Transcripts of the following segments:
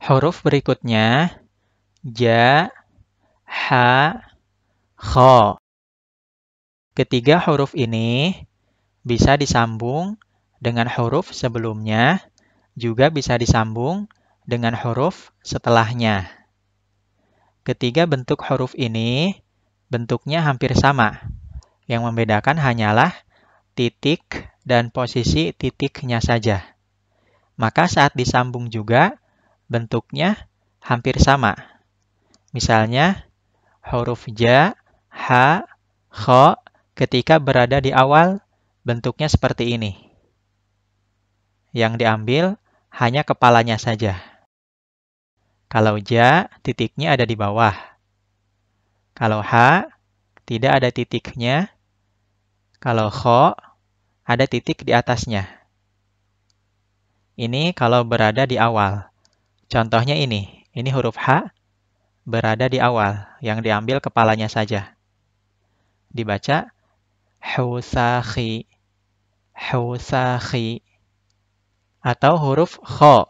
Huruf berikutnya ja, ha, kho. Ketiga huruf ini bisa disambung dengan huruf sebelumnya, juga bisa disambung dengan huruf setelahnya. Ketiga bentuk huruf ini bentuknya hampir sama. Yang membedakan hanyalah titik dan posisi titiknya saja. Maka saat disambung juga bentuknya hampir sama. Misalnya huruf ja, ha, kho ketika berada di awal bentuknya seperti ini. Yang diambil hanya kepalanya saja. Kalau ja, titiknya ada di bawah. Kalau ha, tidak ada titiknya. Kalau kho, ada titik di atasnya. Ini kalau berada di awal. Contohnya ini huruf H berada di awal, yang diambil kepalanya saja. Dibaca husakhi, husakhi. Atau huruf kho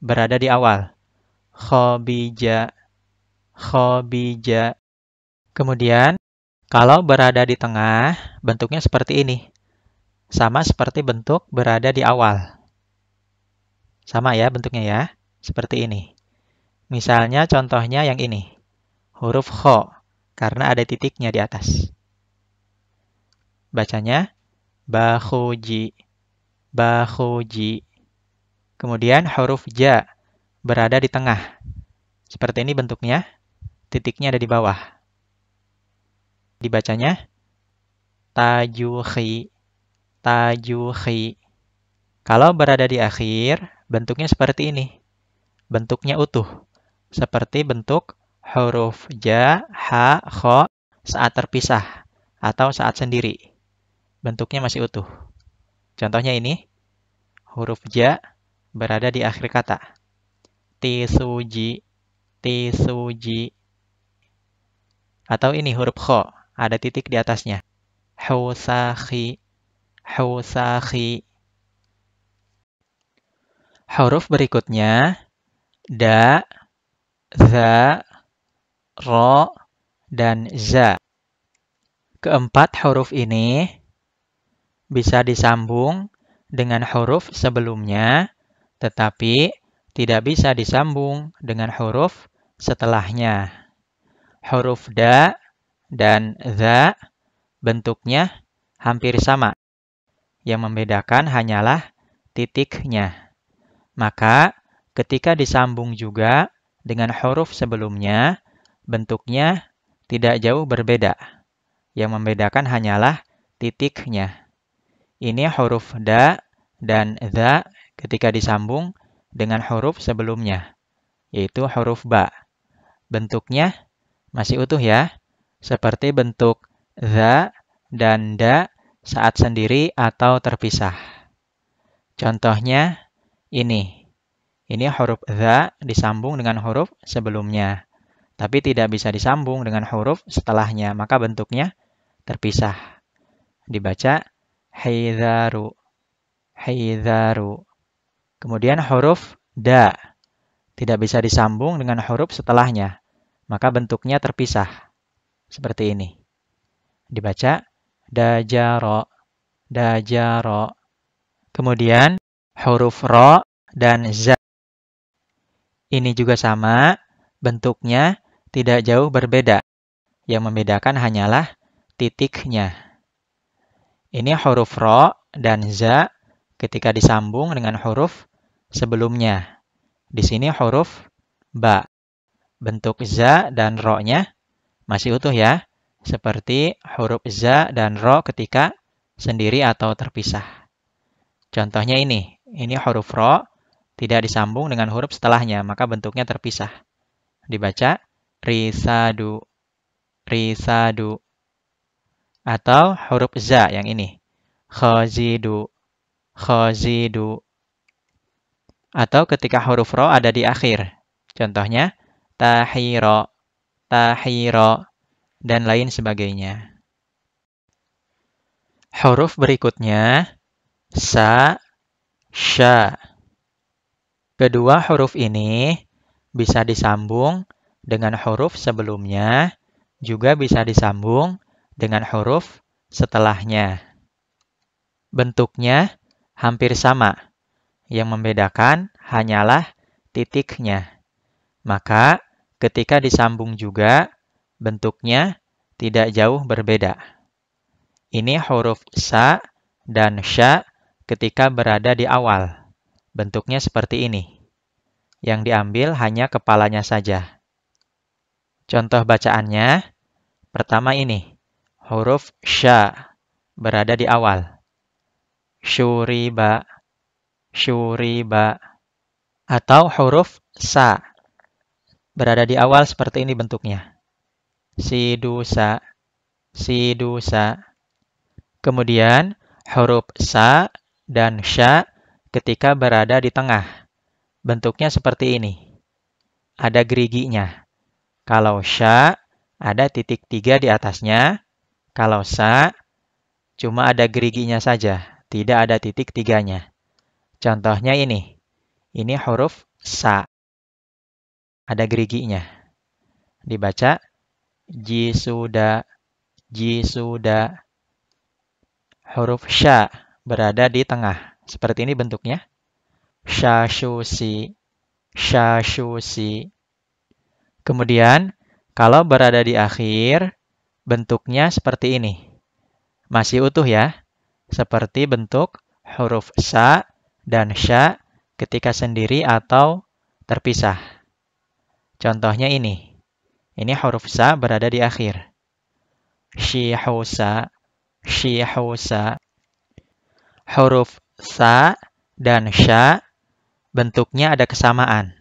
berada di awal. Khobija, khobija. Kemudian, kalau berada di tengah, bentuknya seperti ini. Sama seperti bentuk berada di awal. Sama ya bentuknya ya, seperti ini. Misalnya contohnya yang ini, huruf kho, karena ada titiknya di atas. Bacanya bakhuji, bakhuji. Kemudian huruf ja berada di tengah. Seperti ini bentuknya, titiknya ada di bawah. Dibacanya tajuhi, tajuhi. Kalau berada di akhir, bentuknya seperti ini. Bentuknya utuh. Seperti bentuk huruf ja, ha, kho saat terpisah atau saat sendiri. Bentuknya masih utuh. Contohnya ini, huruf ja berada di akhir kata. Tisuji, tisuji. Atau ini huruf kho, ada titik di atasnya. Husakhi, husakhi. Huruf berikutnya, da, za, ro, dan za. Keempat huruf ini bisa disambung dengan huruf sebelumnya, tetapi tidak bisa disambung dengan huruf setelahnya. Huruf da dan za bentuknya hampir sama. Yang membedakan hanyalah titiknya. Maka ketika disambung juga dengan huruf sebelumnya, bentuknya tidak jauh berbeda. Yang membedakan hanyalah titiknya. Ini huruf da dan za ketika disambung dengan huruf sebelumnya, yaitu huruf ba. Bentuknya masih utuh ya, seperti bentuk za dan da saat sendiri atau terpisah. Contohnya ini. Ini huruf za disambung dengan huruf sebelumnya, tapi tidak bisa disambung dengan huruf setelahnya, maka bentuknya terpisah. Dibaca haidharu, haidharu. Kemudian huruf da tidak bisa disambung dengan huruf setelahnya, maka bentuknya terpisah. Seperti ini. Dibaca dajaro, dajaro. Kemudian huruf ro dan za. Ini juga sama, bentuknya tidak jauh berbeda. Yang membedakan hanyalah titiknya. Ini huruf ro dan za ketika disambung dengan huruf sebelumnya. Di sini huruf ba. Bentuk za dan ro-nya masih utuh ya. Seperti huruf za dan ro ketika sendiri atau terpisah. Contohnya ini. Ini huruf ro tidak disambung dengan huruf setelahnya, maka bentuknya terpisah. Dibaca risadu, risadu. Atau huruf za yang ini. Khazidu, khazidu. Atau ketika huruf ro ada di akhir. Contohnya tahiro, tahiro, dan lain sebagainya. Huruf berikutnya sa, sya. Kedua huruf ini bisa disambung dengan huruf sebelumnya, juga bisa disambung dengan huruf setelahnya. Bentuknya hampir sama. Yang membedakan hanyalah titiknya. Maka ketika disambung juga, bentuknya tidak jauh berbeda. Ini huruf sa dan sya ketika berada di awal. Bentuknya seperti ini. Yang diambil hanya kepalanya saja. Contoh bacaannya, pertama ini, huruf sya berada di awal. Syuriba, syuriba. Atau huruf sa berada di awal seperti ini bentuknya. Sidusa, sidusa. Kemudian huruf sa dan sya ketika berada di tengah. Bentuknya seperti ini. Ada geriginya. Kalau sya ada titik 3 di atasnya. Kalau sa cuma ada geriginya saja. Tidak ada titik 3-nya. Contohnya ini. Ini huruf sa. Ada geriginya. Dibaca jisuda, jisuda. Huruf sya berada di tengah. Seperti ini bentuknya. Syashusi, syashusi. Kemudian, kalau berada di akhir, bentuknya seperti ini. Masih utuh ya. Seperti bentuk huruf sa dan sya ketika sendiri atau terpisah. Contohnya ini. Ini huruf sa berada di akhir. Syihusa, syihusa. Huruf sa dan sya bentuknya ada kesamaan,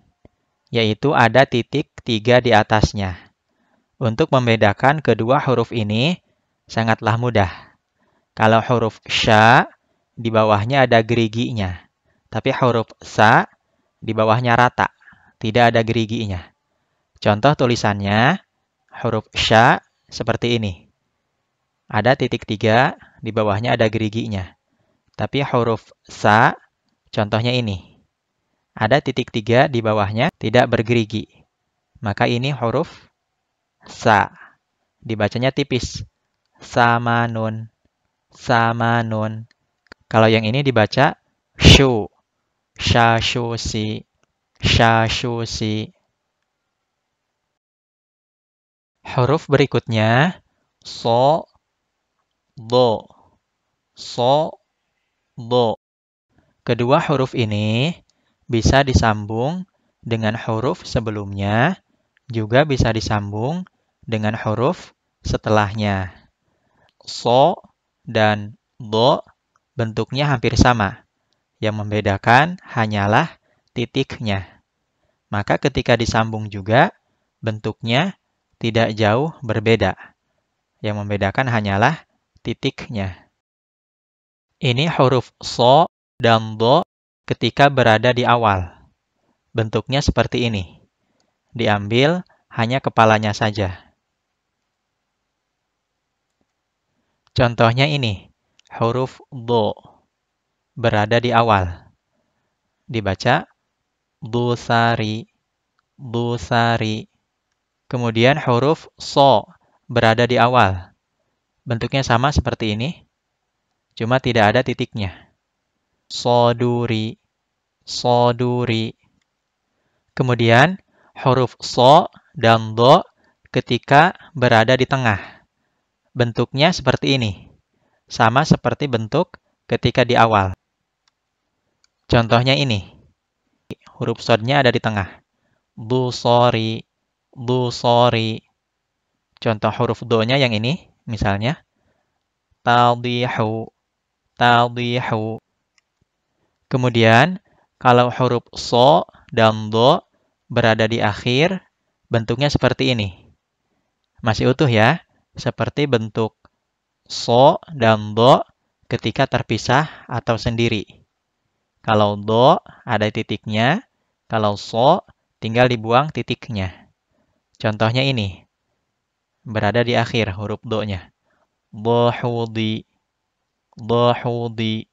yaitu ada titik 3 di atasnya. Untuk membedakan kedua huruf ini sangatlah mudah. Kalau huruf sya di bawahnya ada geriginya, tapi huruf sa di bawahnya rata, tidak ada geriginya. Contoh tulisannya, huruf sya seperti ini. Ada titik 3, di bawahnya ada geriginya. Tapi huruf sa, contohnya ini. Ada titik 3 di bawahnya, tidak bergerigi. Maka ini huruf sa. Dibacanya tipis. Sama nun. Sama nun. Kalau yang ini dibaca shu. Syashusi. Syashusi. Huruf berikutnya, so, do. So, do. Kedua huruf ini bisa disambung dengan huruf sebelumnya, juga bisa disambung dengan huruf setelahnya. So dan do bentuknya hampir sama. Yang membedakan hanyalah titiknya. Maka ketika disambung juga, bentuknya tidak jauh berbeda. Yang membedakan hanyalah titiknya. Ini huruf so dan do ketika berada di awal. Bentuknya seperti ini. Diambil hanya kepalanya saja. Contohnya ini, huruf do berada di awal. Dibaca busari, busari. Kemudian huruf so berada di awal. Bentuknya sama seperti ini, cuma tidak ada titiknya. Soduri, soduri. Kemudian huruf so dan do ketika berada di tengah. Bentuknya seperti ini. Sama seperti bentuk ketika di awal. Contohnya ini. Huruf sodnya ada di tengah. Busori, busori. Contoh huruf do-nya yang ini, misalnya. Tadihu, tadihu. Kemudian, kalau huruf so dan do berada di akhir, bentuknya seperti ini. Masih utuh ya, seperti bentuk so dan do ketika terpisah atau sendiri. Kalau do ada titiknya, kalau so tinggal dibuang titiknya. Contohnya ini, berada di akhir huruf do-nya. Dohudi, dohudi.